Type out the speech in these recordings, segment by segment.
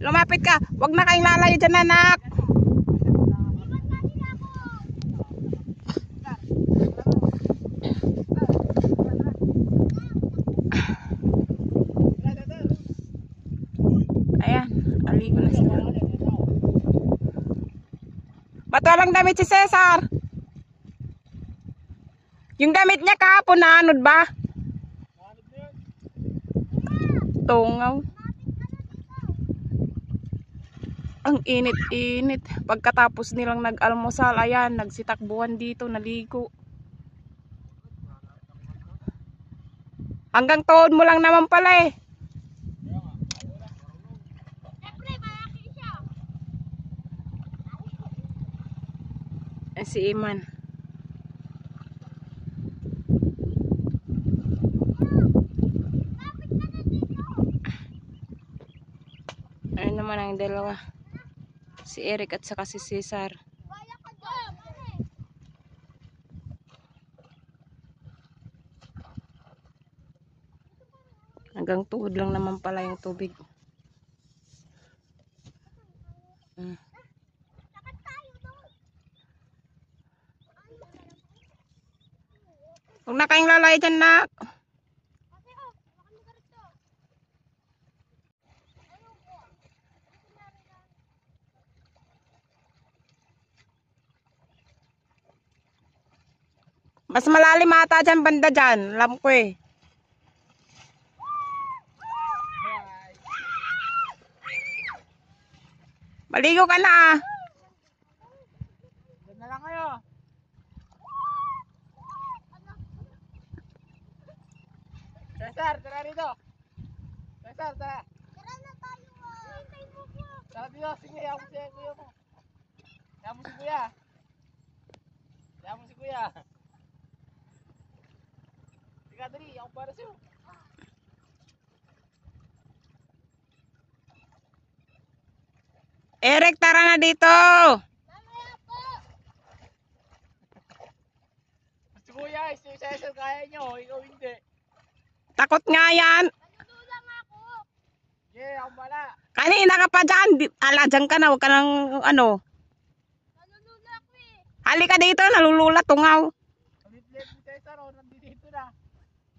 Lumapit ka. Huwag na kayong lalayo dyan, anak. Ayan, aligo na sila. Ba't walang damit si Cesar? Yung damit niya kahapon naanod ba? Tungaw. Ang init-init. Pagkatapos nilang nag-almusal, ayan, nagsitakbuhan dito, naligo. Hanggang tuhod mo lang naman pala eh. Si Iman. Ayun naman ang dalawa. Si Eric at saka si Cesar. Hanggang tuhod lang naman pala yung tubig. Huwag na kayong lalay dyan, nak. Mas malalim ata dyan, banda dyan. Alam ko eh. Maligo ka na ah. Doon na lang kayo. Cesar, tara rito. Cesar, tara. Tara na tayo ah. Hintay mo ko. Tara dito, sige, yaw mo si kuya mo. Yaw mo si kuya. Yaw mo si kuya. Sige, dali, yaw para sa'yo. Eric, tara na dito. Mamaya po. Si kuya, si Cesar, kaya nyo, ikaw hindi. Takot nga yan. Manunulang ako. Yeah, ako bala. Kanina ka pa dyan. Ala, dyan ka na. Huwag ka nang ano. Nanunula ako eh. Halika dito. Nalulula, tungaw. Ulit-ulit ni Cesar, oh, nandito na.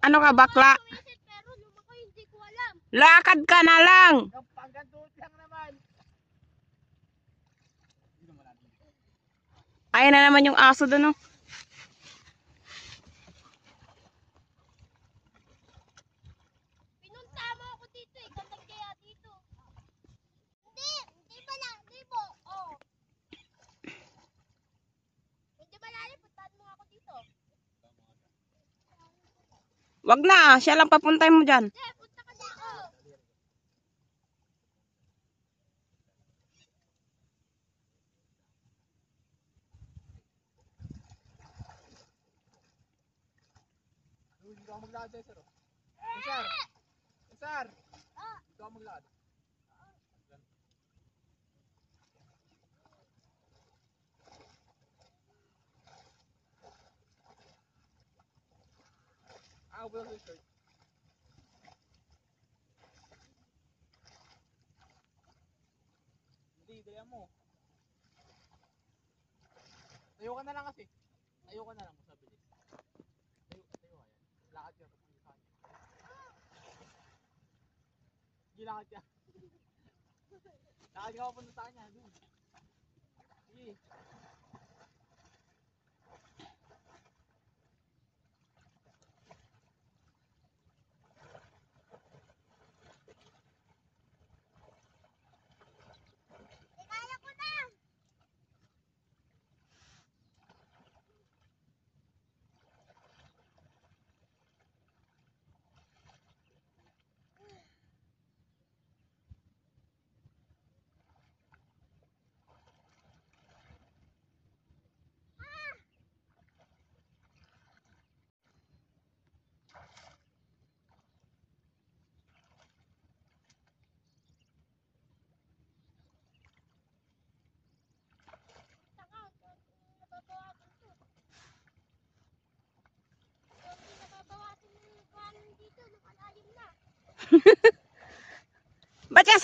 Ano ka, bakla? Tuwisit pero lumaki hindi ko alam. Lakad ka na lang. Hanggang tuhod lang naman. Ayan na naman yung aso doon, oh. Pinunta mo ako dito eh. Ganda kaya dito. Hindi ba na? Hindi po. Oh. Hindi ba lalim? Puntahan mo ako dito. Wag na. Siya lang papuntay mo dyan. Hindi, punta ka dito. Dito ako maglakad, Cesar. Cesar! Cesar! Dito ako maglakad. Ako ba yung shirt? Hindi, dalihan mo. Tayo ka na lang kasi. Tayo ka na lang, mas mabilis. Tayo ka yan. Lakad ka, papunta sa kanya. Sige, lakad ka. Lakad ka papunta sa kanya, doon. Sige. Kaya ko na.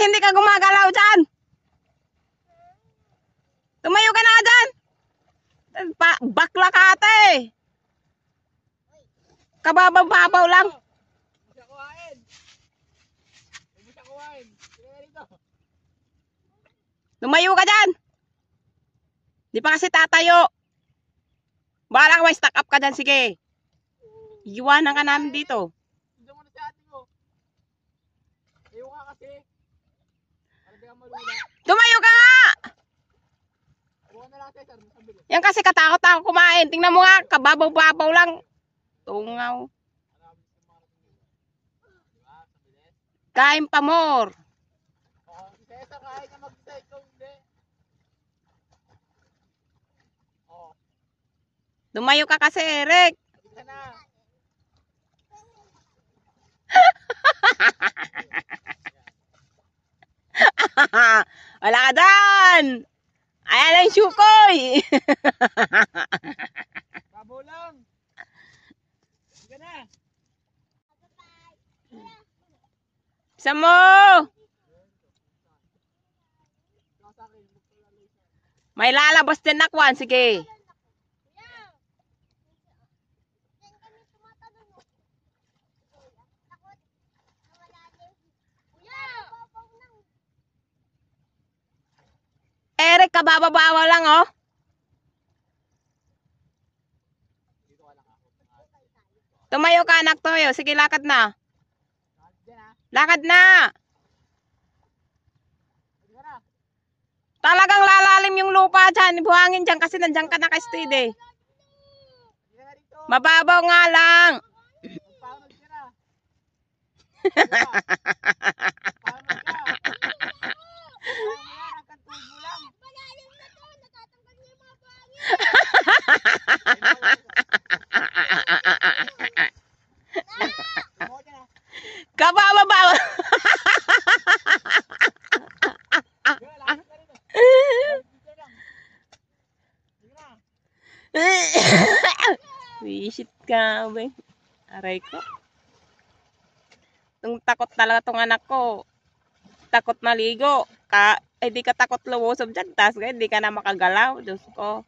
hindi ka gumagalaw dyan? Tumayo ka na dyan. Bakla ka ate. Kababaw-babaw lang. Hindi siya kuhain. Hindi siya kuhain. Sige na dito. Tumayo ka dyan. Di pa kasi tatayo. Baka may stack up ka dyan, sige. Iwanan ka namin dito. Hindi mo na si ate ko. Ayaw ka kasi. Para di ka malula. Tumayo ka nga! Kuha na lang Cesar. Masabili. Yan kasi katakot-takot kumain. Tingnan mo nga, kababaw-babaw lang. Tungaw. Marami sa mga diba? Sabilis. Kain pa more. Oo, si Cesar kaya niya mag-isa. Ikaw hindi. Oo. Tumayo ka kasi, Eric. Hindi ka na. Wala ka dyan. Ayan ang syukoy. Babaw lang. Hindi ka na. Isa mo. Ikaw sa akin. Magpalaloy siya. May lalabas din na kwan. Sige. Kuya! Yan kami tumatanong mo. Takot na malalim. Kuya! Babaw lang. Eric, kabababawa lang, oh. Dito ka lang ako. Tumayo ka, anak, tumayo. Sige, lakad na. Diyan ha. Lakad na. Hindi ka na. Talagang lalalim yung lupa dyan. Buhangin dyan kasi nandyan ka naka-steady. Hindi ka na dito. Mababaw nga lang. Magpaunod ka na. Diba? Paunod ka. Kaya mo yan. Hanggang tubo lang. Malalim na to. Natatanggal niya yung mga buhangin. Tumawa ka na. Kabababaw. Diba? Lakad ka rin eh. Dito lang. Sige na. Wisit ka, be. Aray ko. Tung takot talaga tong anak ko. Takot maligo. Di ka takot lumusob dyan. Tapos hindi ka na makagalaw. Diyos ko.